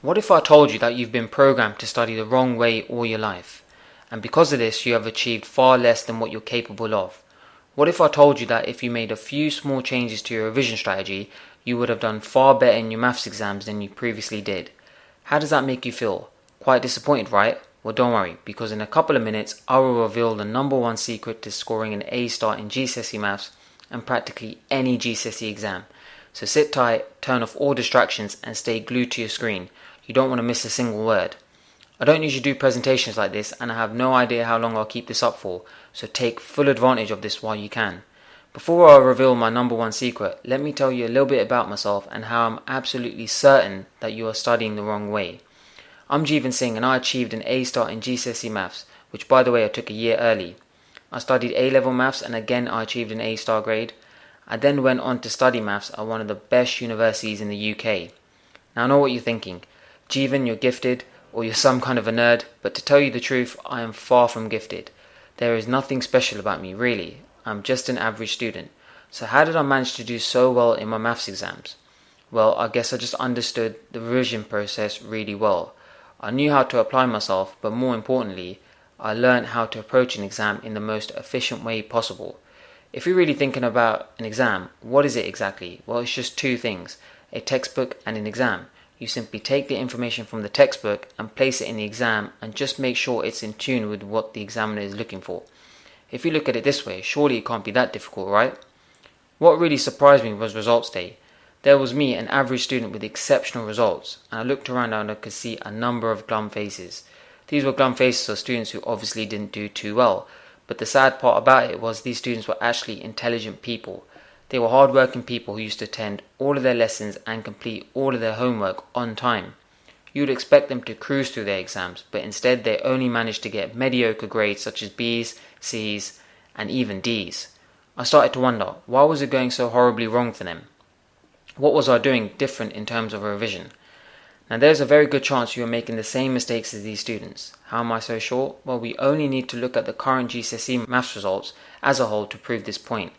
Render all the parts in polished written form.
What if I told you that you've been programmed to study the wrong way all your life, and because of this you have achieved far less than what you're capable of? What if I told you that if you made a few small changes to your revision strategy, you would have done far better in your maths exams than you previously did? How does that make you feel? Quite disappointed, right? Well, don't worry, because in a couple of minutes I will reveal the number one secret to scoring an A star in GCSE maths and practically any GCSE exam. So sit tight, turn off all distractions and stay glued to your screen. You don't want to miss a single word. I don't usually do presentations like this and I have no idea how long I'll keep this up for, so take full advantage of this while you can. Before I reveal my number one secret, let me tell you a little bit about myself and how I'm absolutely certain that you are studying the wrong way. I'm Jeevan Singh and I achieved an A star in GCSE maths, which by the way I took a year early. I studied A-level maths and again I achieved an A star grade. I then went on to study maths at one of the best universities in the UK. Now I know what you're thinking. Jeevan, you're gifted, or you're some kind of a nerd, but to tell you the truth, I am far from gifted. There is nothing special about me, really. I'm just an average student. So how did I manage to do so well in my maths exams? Well, I guess I just understood the revision process really well. I knew how to apply myself, but more importantly, I learned how to approach an exam in the most efficient way possible. If you're really thinking about an exam, what is it exactly? Well, it's just two things, a textbook and an exam. You simply take the information from the textbook and place it in the exam and just make sure it's in tune with what the examiner is looking for. If you look at it this way, surely it can't be that difficult, right? What really surprised me was results day. There was me, an average student with exceptional results, and I looked around and I could see a number of glum faces. These were glum faces of students who obviously didn't do too well, but the sad part about it was these students were actually intelligent people. They were hard-working people who used to attend all of their lessons and complete all of their homework on time. You would expect them to cruise through their exams, but instead they only managed to get mediocre grades such as B's, C's, and even D's. I started to wonder, why was it going so horribly wrong for them? What was I doing different in terms of revision? Now there's a very good chance you are making the same mistakes as these students. How am I so sure? Well, we only need to look at the current GCSE maths results as a whole to prove this point.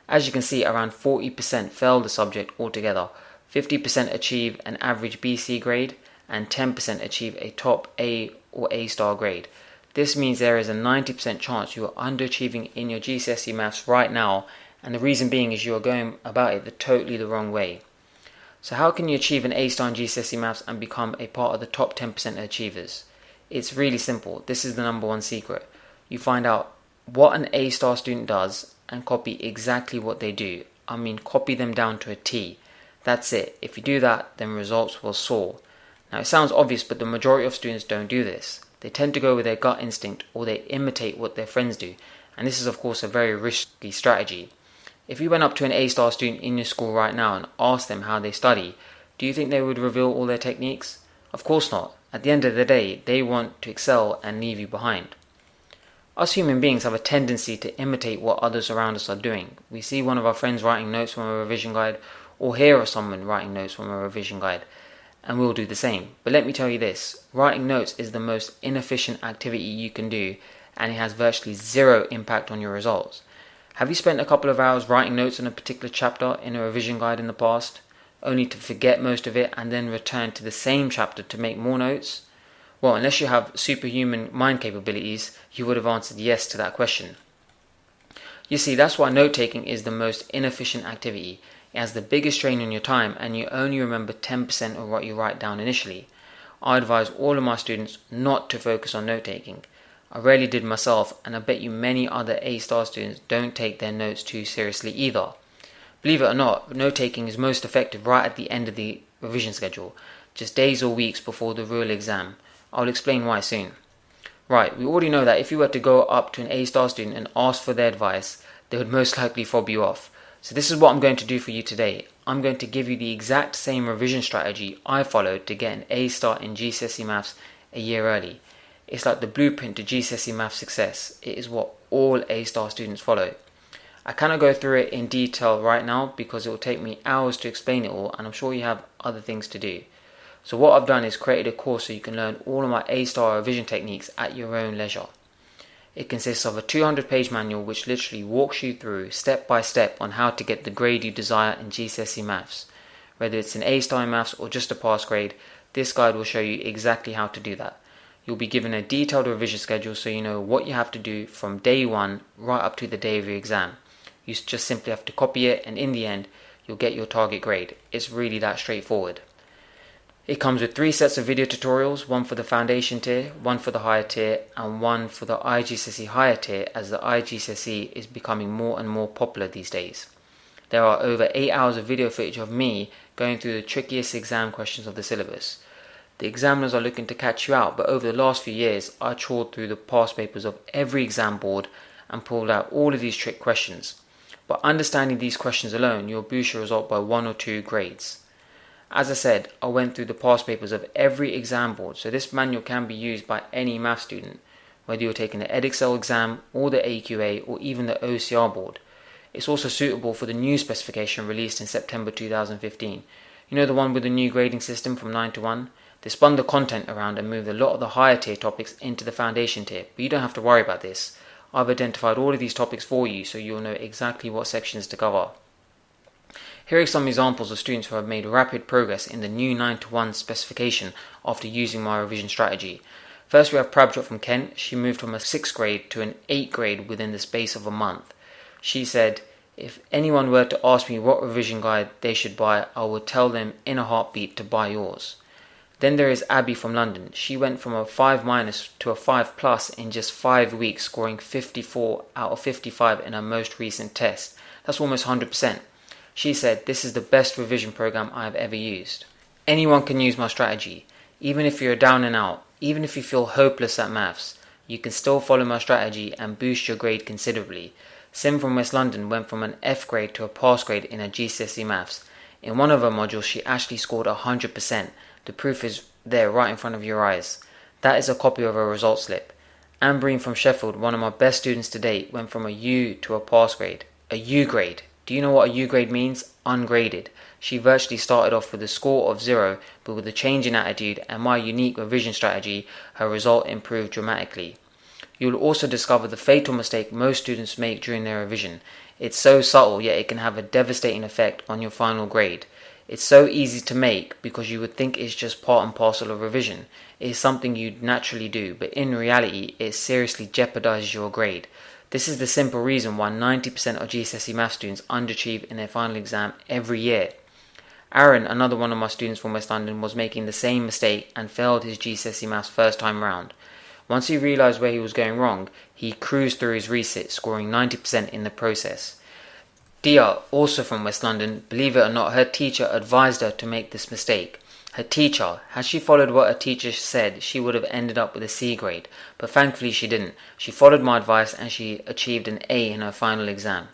As you can see, around 40% fail the subject altogether, 50% achieve an average BC grade, and 10% achieve a top A or A star grade. This means there is a 90% chance you are underachieving in your GCSE maths right now, and the reason being is you are going about it totally the wrong way. So how can you achieve an A star in GCSE maths and become a part of the top 10% achievers? It's really simple. This is the number one secret. You find out what an A star student does and copy exactly what they do. I mean, copy them down to a T. That's it. If you do that, then results will soar. Now it sounds obvious, but the majority of students don't do this. They tend to go with their gut instinct or they imitate what their friends do. And this is of course a very risky strategy. If you went up to an A star student in your school right now and asked them how they study, do you think they would reveal all their techniques? Of course not. At the end of the day, they want to excel and leave you behind. Us human beings have a tendency to imitate what others around us are doing. We see one of our friends writing notes from a revision guide or hear of someone writing notes from a revision guide, and we'll do the same. But let me tell you this, writing notes is the most inefficient activity you can do and it has virtually zero impact on your results. Have you spent a couple of hours writing notes on a particular chapter in a revision guide in the past, only to forget most of it and then return to the same chapter to make more notes? Well, unless you have superhuman mind capabilities, you would have answered yes to that question. You see, that's why note-taking is the most inefficient activity. It has the biggest strain on your time and you only remember 10% of what you write down initially. I advise all of my students not to focus on note-taking. I rarely did myself, and I bet you many other A-star students don't take their notes too seriously either. Believe it or not, note-taking is most effective right at the end of the revision schedule, just days or weeks before the real exam. I'll explain why soon. Right, we already know that if you were to go up to an A-star student and ask for their advice, they would most likely fob you off. So this is what I'm going to do for you today. I'm going to give you the exact same revision strategy I followed to get an A-star in GCSE Maths a year early. It's like the blueprint to GCSE Maths success. It is what all A-star students follow. I cannot go through it in detail right now because it will take me hours to explain it all and I'm sure you have other things to do. So what I've done is created a course so you can learn all of my A-star revision techniques at your own leisure. It consists of a 200-page manual which literally walks you through step by step on how to get the grade you desire in GCSE Maths. Whether it's an A-star in Maths or just a pass grade, This guide will show you exactly how to do that. You'll be given a detailed revision schedule so you know what you have to do from day one right up to the day of your exam. You just simply have to copy it, and in the end, you'll get your target grade. It's really that straightforward. It comes with 3 sets of video tutorials, one for the foundation tier, one for the higher tier, and one for the IGCSE higher tier, as the IGCSE is becoming more and more popular these days. There are over 8 hours of video footage of me going through the trickiest exam questions of the syllabus. The examiners are looking to catch you out, but over the last few years, I trawled through the past papers of every exam board and pulled out all of these trick questions. By understanding these questions alone, you'll boost your result by 1 or 2 grades. As I said, I went through the past papers of every exam board, so this manual can be used by any math student, whether you're taking the Edexcel exam or the AQA or even the OCR board. It's also suitable for the new specification released in September 2015. You know, the one with the new grading system from 9 to 1? They spun the content around and moved a lot of the higher tier topics into the foundation tier, but you don't have to worry about this. I've identified all of these topics for you so you'll know exactly what sections to cover. Here are some examples of students who have made rapid progress in the new 9 to 1 specification after using my revision strategy. First, we have Prabjot from Kent. She moved from a 6th grade to an 8th grade within the space of a month. She said, "If anyone were to ask me what revision guide they should buy, I would tell them in a heartbeat to buy yours." Then there is Abby from London. She went from a 5- to a 5+ in just 5 weeks, scoring 54 out of 55 in her most recent test. That's almost 100%. She said, "This is the best revision program I have ever used." Anyone can use my strategy. Even if you're down and out, even if you feel hopeless at maths, you can still follow my strategy and boost your grade considerably. Sim from West London went from an F grade to a pass grade in her GCSE maths. In one of her modules, she actually scored 100%. The proof is there right in front of your eyes. That is a copy of her result slip. Anne Breen from Sheffield, one of my best students to date, went from a U to a pass grade. A U grade. Do you know what a U grade means? Ungraded. She virtually started off with a score of 0, but with a change in attitude and my unique revision strategy, her result improved dramatically. You will also discover the fatal mistake most students make during their revision. It's so subtle, yet it can have a devastating effect on your final grade. It's so easy to make because you would think it's just part and parcel of revision. It is something you'd naturally do, but in reality, it seriously jeopardizes your grade. This is the simple reason why 90% of GCSE math students underachieve in their final exam every year. Aaron, another one of my students from West London, was making the same mistake and failed his GCSE maths first time round. Once he realised where he was going wrong, he cruised through his resit, scoring 90% in the process. Dia, also from West London, believe it or not, her teacher advised her to make this mistake. Her teacher, had she followed what her teacher said, she would have ended up with a C grade, but thankfully she didn't. She followed my advice and she achieved an A in her final exam.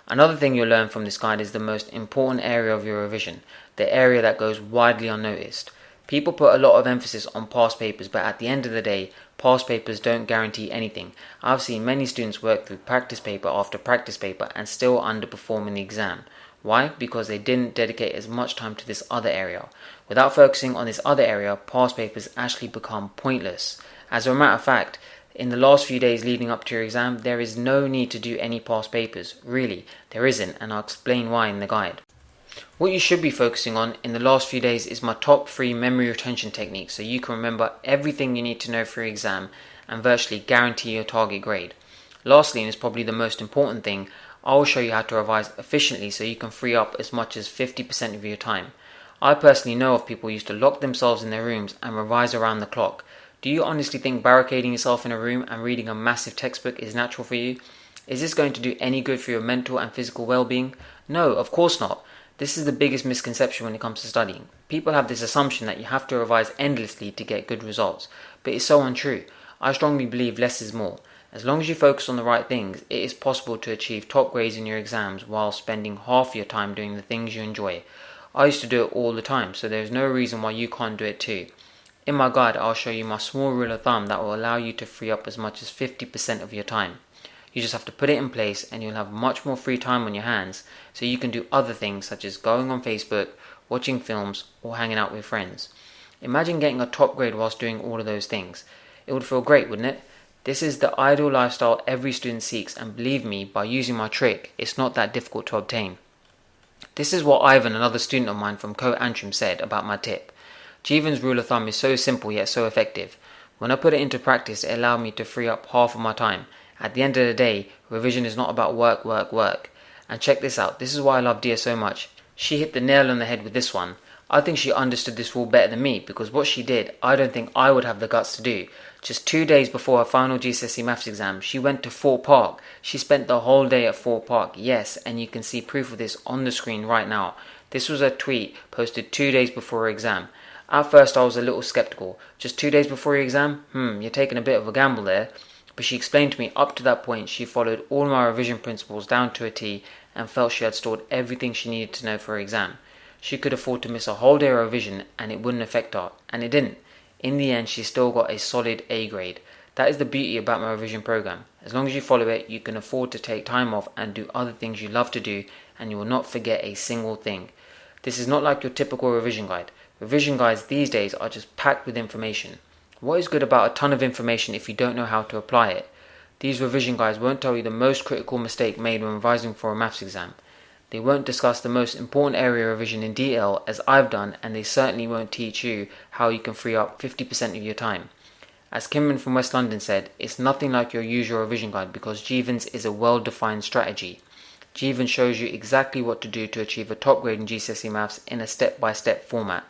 Another thing you'll learn from this guide is the most important area of your revision, the area that goes widely unnoticed. People put a lot of emphasis on past papers, but at the end of the day, past papers don't guarantee anything. I've seen many students work through practice paper after practice paper and still underperform in the exam. Why? Because they didn't dedicate as much time to this other area. Without focusing on this other area, past papers actually become pointless. As a matter of fact, in the last few days leading up to your exam, there is no need to do any past papers. Really, there isn't, and I'll explain why in the guide. What you should be focusing on in the last few days is my top 3 memory retention techniques so you can remember everything you need to know for your exam and virtually guarantee your target grade. Lastly, and is probably the most important thing, I will show you how to revise efficiently so you can free up as much as 50% of your time. I personally know of people who used to lock themselves in their rooms and revise around the clock. Do you honestly think barricading yourself in a room and reading a massive textbook is natural for you? Is this going to do any good for your mental and physical well-being? No, of course not. This is the biggest misconception when it comes to studying. People have this assumption that you have to revise endlessly to get good results, but it's so untrue. I strongly believe less is more. As long as you focus on the right things, it is possible to achieve top grades in your exams while spending half your time doing the things you enjoy. I used to do it all the time, so there is no reason why you can't do it too. In my guide, I'll show you my small rule of thumb that will allow you to free up as much as 50% of your time. You just have to put it in place and you'll have much more free time on your hands so you can do other things such as going on Facebook, watching films, or hanging out with friends. Imagine getting a top grade whilst doing all of those things. It would feel great, wouldn't it? This is the ideal lifestyle every student seeks, and believe me, by using my trick, it's not that difficult to obtain. This is what Ivan, another student of mine from Co Antrim, said about my tip. Jeevan's rule of thumb is so simple yet so effective. When I put it into practice, it allowed me to free up half of my time. At the end of the day, revision is not about work, work, work. And check this out, this is why I love Dia so much. She hit the nail on the head with this one. I think she understood this rule better than me, because what she did, I don't think I would have the guts to do. Just 2 days before her final GCSE maths exam, she went to Fort Park. She spent the whole day at Fort Park, yes, and you can see proof of this on the screen right now. This was a tweet posted 2 days before her exam. At first I was a little skeptical. Just 2 days before your exam? You're taking a bit of a gamble there. But she explained to me up to that point she followed all my revision principles down to a T and felt she had stored everything she needed to know for her exam. She could afford to miss a whole day of revision and it wouldn't affect her, and it didn't. In the end, she still got a solid A grade. That is the beauty about my revision program. As long as you follow it, you can afford to take time off and do other things you love to do, and you will not forget a single thing. This is not like your typical revision guide. Revision guides these days are just packed with information. What is good about a ton of information if you don't know how to apply it? These revision guides won't tell you the most critical mistake made when revising for a maths exam. They won't discuss the most important area of revision in detail as I've done, and they certainly won't teach you how you can free up 50% of your time. As Kimran from West London said, it's nothing like your usual revision guide because Jeevan's is a well-defined strategy. Jeevan shows you exactly what to do to achieve a top grade in GCSE Maths in a step-by-step format.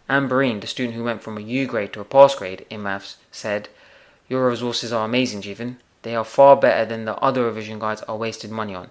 Amberine, the student who went from a U grade to a pass grade in Maths, said, "Your resources are amazing, Jeevan. They are far better than the other revision guides I wasted money on.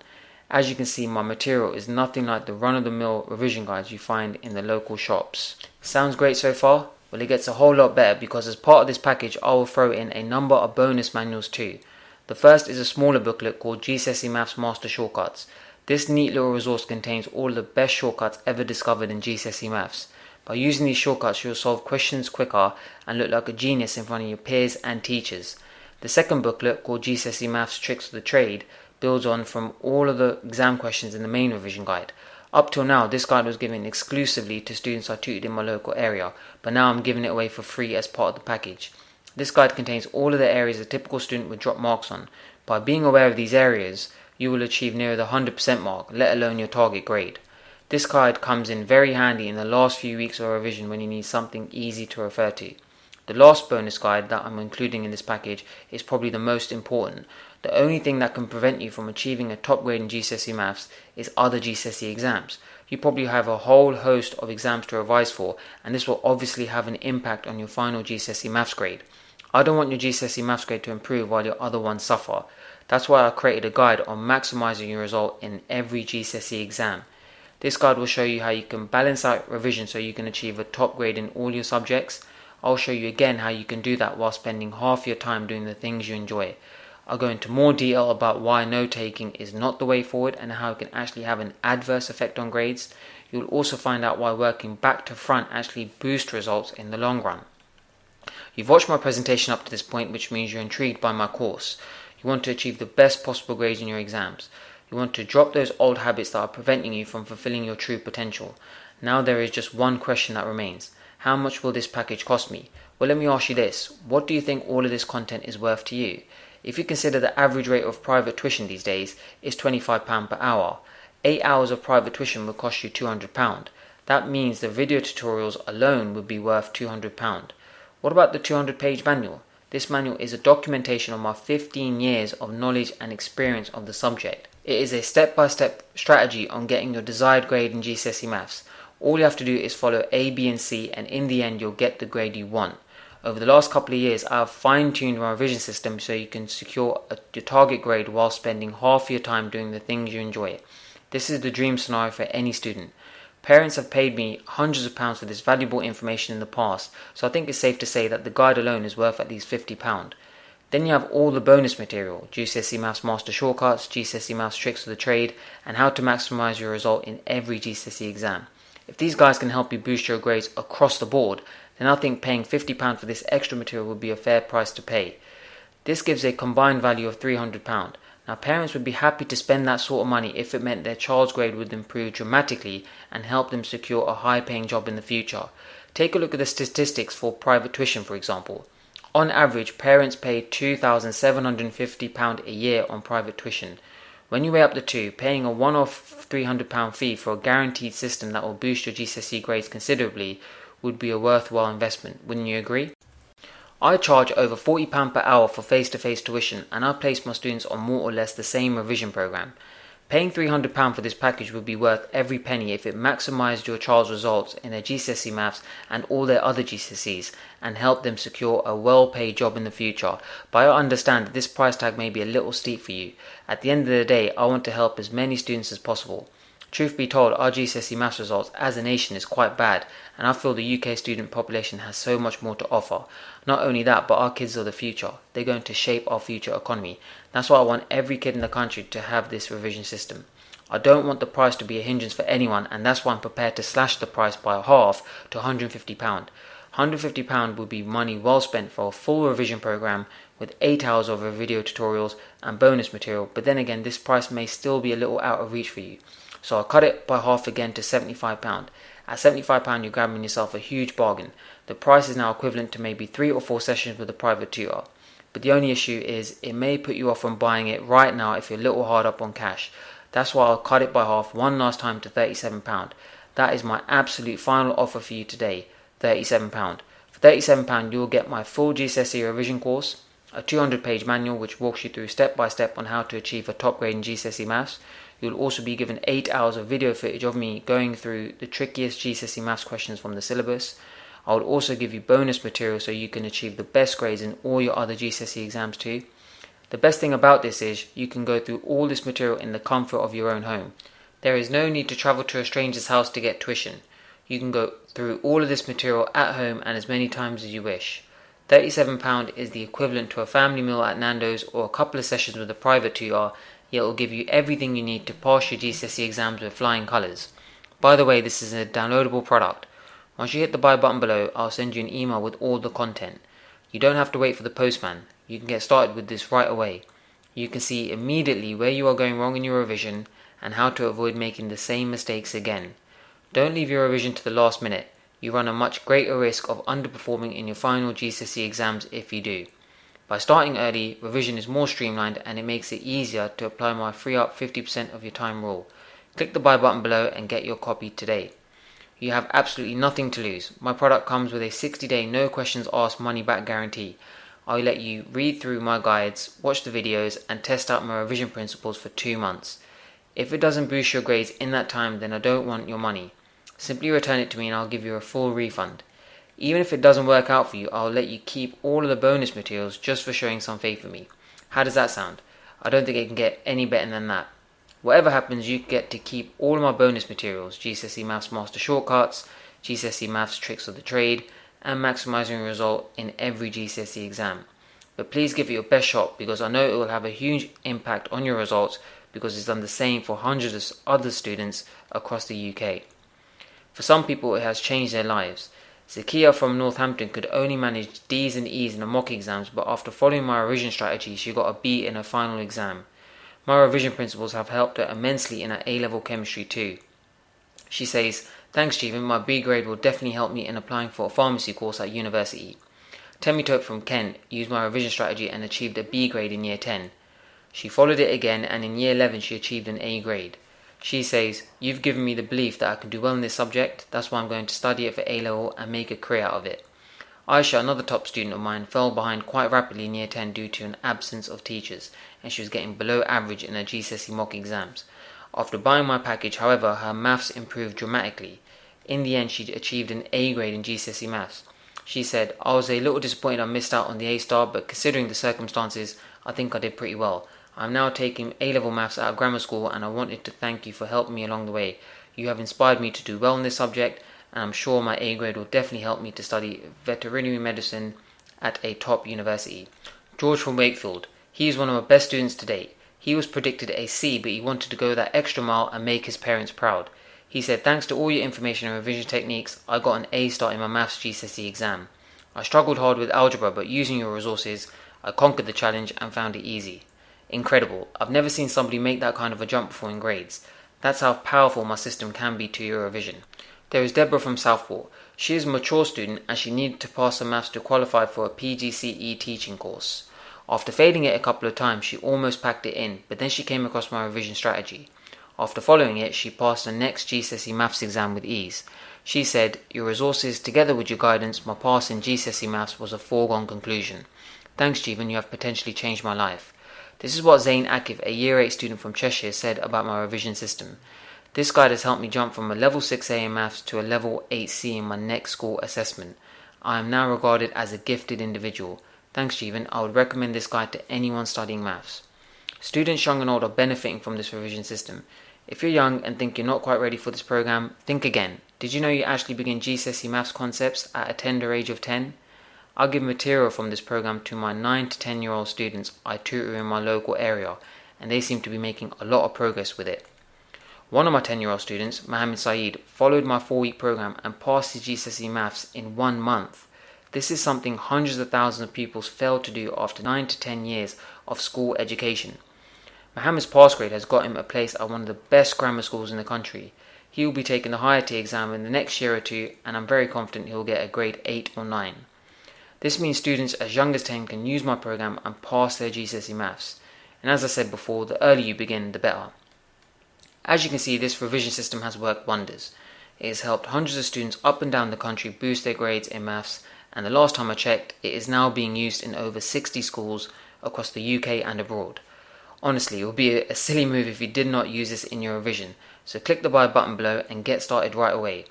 As you can see, my material is nothing like the run-of-the-mill revision guides you find in the local shops." Sounds great so far? Well, it gets a whole lot better because as part of this package I will throw in a number of bonus manuals too. The first is a smaller booklet called GCSE Maths Master Shortcuts. This neat little resource contains all the best shortcuts ever discovered in GCSE Maths. By using these shortcuts you'll solve questions quicker and look like a genius in front of your peers and teachers. The second booklet, called GCSE Maths Tricks of the Trade, builds on from all of the exam questions in the main revision guide. Up till now, this guide was given exclusively to students I tutored in my local area, but now I'm giving it away for free as part of the package. This guide contains all of the areas a typical student would drop marks on. By being aware of these areas, you will achieve near the 100% mark, let alone your target grade. This guide comes in very handy in the last few weeks of revision when you need something easy to refer to. The last bonus guide that I'm including in this package is probably the most important. The only thing that can prevent you from achieving a top grade in GCSE Maths is other GCSE exams. You probably have a whole host of exams to revise for, and this will obviously have an impact on your final GCSE Maths grade. I don't want your GCSE Maths grade to improve while your other ones suffer. That's why I created a guide on maximising your result in every GCSE exam. This guide will show you how you can balance out revision so you can achieve a top grade in all your subjects. I'll show you again how you can do that while spending half your time doing the things you enjoy. I'll go into more detail about why note-taking is not the way forward and how it can actually have an adverse effect on grades. You'll also find out why working back to front actually boosts results in the long run. You've watched my presentation up to this point, which means you're intrigued by my course. You want to achieve the best possible grades in your exams. You want to drop those old habits that are preventing you from fulfilling your true potential. Now there is just one question that remains. How much will this package cost me? Well, let me ask you this. What do you think all of this content is worth to you? If you consider the average rate of private tuition these days is £25 per hour, 8 hours of private tuition will cost you £200. That means the video tutorials alone would be worth £200. What about the 200-page manual? This manual is a documentation of my 15 years of knowledge and experience of the subject. It is a step-by-step strategy on getting your desired grade in GCSE Maths. All you have to do is follow A, B and C, and in the end you'll get the grade you want. Over the last couple of years I have fine-tuned my revision system so you can secure your target grade while spending half your time doing the things you enjoy. This is the dream scenario for any student. Parents have paid me hundreds of pounds for this valuable information in the past, so I think it's safe to say that the guide alone is worth at least £50. Then you have all the bonus material, GCSE Maths Master Shortcuts, GCSE Maths Tricks of the Trade, and how to maximise your result in every GCSE exam. If these guides can help you boost your grades across the board, then I think paying £50 for this extra material would be a fair price to pay. This gives a combined value of £300. Now parents would be happy to spend that sort of money if it meant their child's grade would improve dramatically and help them secure a high paying job in the future. Take a look at the statistics for private tuition, for example. On average, parents pay £2,750 a year on private tuition. When you weigh up the two, paying a one-off £300 fee for a guaranteed system that will boost your GCSE grades considerably would be a worthwhile investment, wouldn't you agree? I charge over £40 per hour for face-to-face tuition, and I place my students on more or less the same revision program. Paying £300 for this package would be worth every penny if it maximised your child's results in their GCSE maths and all their other GCSEs and helped them secure a well-paid job in the future. But I understand that this price tag may be a little steep for you. At the end of the day, I want to help as many students as possible. Truth be told, our GCSE maths results as a nation is quite bad, and I feel the UK student population has so much more to offer. Not only that, but our kids are the future. They're going to shape our future economy. That's why I want every kid in the country to have this revision system. I don't want the price to be a hindrance for anyone, and that's why I'm prepared to slash the price by half to £150. £150 would be money well spent for a full revision program with 8 hours of video tutorials and bonus material, but then again, this price may still be a little out of reach for you. So I cut it by half again to £75. At £75 you're grabbing yourself a huge bargain. The price is now equivalent to maybe 3 or 4 sessions with a private tutor. But the only issue is it may put you off from buying it right now if you're a little hard up on cash. That's why I'll cut it by half one last time to £37. That is my absolute final offer for you today, £37. For £37 you'll get my full GCSE revision course, a 200-page manual which walks you through step by step on how to achieve a top grade in GCSE maths. You'll also be given 8 hours of video footage of me going through the trickiest GCSE maths questions from the syllabus. I will also give you bonus material so you can achieve the best grades in all your other GCSE exams too. The best thing about this is you can go through all this material in the comfort of your own home. There is no need to travel to a stranger's house to get tuition. You can go through all of this material at home and as many times as you wish. £37 is the equivalent to a family meal at Nando's or a couple of sessions with a private tutor, yet it will give you everything you need to pass your GCSE exams with flying colours. By the way, this is a downloadable product. Once you hit the buy button below, I'll send you an email with all the content. You don't have to wait for the postman. You can get started with this right away. You can see immediately where you are going wrong in your revision and how to avoid making the same mistakes again. Don't leave your revision to the last minute. You run a much greater risk of underperforming in your final GCSE exams if you do. By starting early, revision is more streamlined and it makes it easier to apply my free up 50% of your time rule. Click the buy button below and get your copy today. You have absolutely nothing to lose. My product comes with a 60-day no questions asked money back guarantee. I'll let you read through my guides, watch the videos and test out my revision principles for 2 months. If it doesn't boost your grades in that time, then I don't want your money. Simply return it to me and I'll give you a full refund. Even if it doesn't work out for you, I'll let you keep all of the bonus materials just for showing some faith in me. How does that sound? I don't think it can get any better than that. Whatever happens, you get to keep all of my bonus materials, GCSE Maths Master Shortcuts, GCSE Maths Tricks of the Trade, and maximising your result in every GCSE exam. But please give it your best shot because I know it will have a huge impact on your results because it's done the same for hundreds of other students across the UK. For some people, it has changed their lives. Zakia from Northampton could only manage D's and E's in the mock exams, but after following my revision strategy, she got a B in her final exam. My revision principles have helped her immensely in her A-level chemistry too. She says, "Thanks Stephen, my B grade will definitely help me in applying for a pharmacy course at university." Temitope from Kent used my revision strategy and achieved a B grade in year 10. She followed it again and in year 11 she achieved an A grade. She says, "You've given me the belief that I can do well in this subject, that's why I'm going to study it for A-level and make a career out of it." Aisha, another top student of mine, fell behind quite rapidly in year 10 due to an absence of teachers, and she was getting below average in her GCSE mock exams. After buying my package, however, her maths improved dramatically. In the end, she achieved an A grade in GCSE maths. She said, "I was a little disappointed I missed out on the A star, but considering the circumstances, I think I did pretty well. I'm now taking A-level maths at a grammar school and I wanted to thank you for helping me along the way. You have inspired me to do well in this subject, and I'm sure my A grade will definitely help me to study veterinary medicine at a top university." George from Wakefield. He is one of my best students to date. He was predicted a C, but he wanted to go that extra mile and make his parents proud. He said, "Thanks to all your information and revision techniques, I got an A star in my maths GCSE exam. I struggled hard with algebra, but using your resources, I conquered the challenge and found it easy." Incredible. I've never seen somebody make that kind of a jump before in grades. That's how powerful my system can be to your revision. There is Deborah from Southport. She is a mature student and she needed to pass her maths to qualify for a PGCE teaching course. After failing it a couple of times, she almost packed it in, but then she came across my revision strategy. After following it, she passed the next GCSE maths exam with ease. She said, "Your resources, together with your guidance, my pass in GCSE Maths was a foregone conclusion. Thanks, Jeevan, you have potentially changed my life." This is what Zain Akif, a Year 8 student from Cheshire, said about my revision system. "This guide has helped me jump from a level 6A in maths to a level 8C in my next school assessment. I am now regarded as a gifted individual. Thanks, Jeevan. I would recommend this guide to anyone studying maths." Students young and old are benefiting from this revision system. If you're young and think you're not quite ready for this program, think again. Did you know you actually begin GCSE maths concepts at a tender age of 10? I give material from this program to my 9 to 10-year-old students I tutor in my local area, and they seem to be making a lot of progress with it. One of my 10-year-old students, Mohammed Saeed, followed my 4-week program and passed his GCSE maths in 1 month. This is something hundreds of thousands of people fail to do after 9 to 10 years of school education. Mohammed's pass grade has got him a place at one of the best grammar schools in the country. He will be taking the higher tier exam in the next year or two, and I'm very confident he will get a grade 8 or 9. This means students as young as 10 can use my program and pass their GCSE maths. And as I said before, the earlier you begin, the better. As you can see, this revision system has worked wonders. It has helped hundreds of students up and down the country boost their grades in maths, and the last time I checked, it is now being used in over 60 schools across the UK and abroad. Honestly, it would be a silly move if you did not use this in your revision, so click the buy button below and get started right away.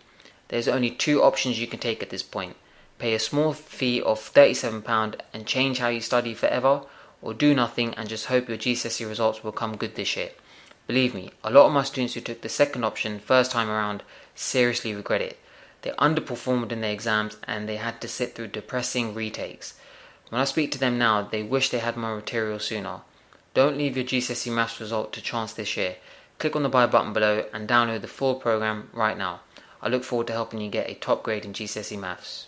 There's only 2 options you can take at this point. Pay a small fee of £37 and change how you study forever, or do nothing and just hope your GCSE results will come good this year. Believe me, a lot of my students who took the second option first time around seriously regret it. They underperformed in their exams and they had to sit through depressing retakes. When I speak to them now, they wish they had my material sooner. Don't leave your GCSE maths result to chance this year. Click on the buy button below and download the full program right now. I look forward to helping you get a top grade in GCSE maths.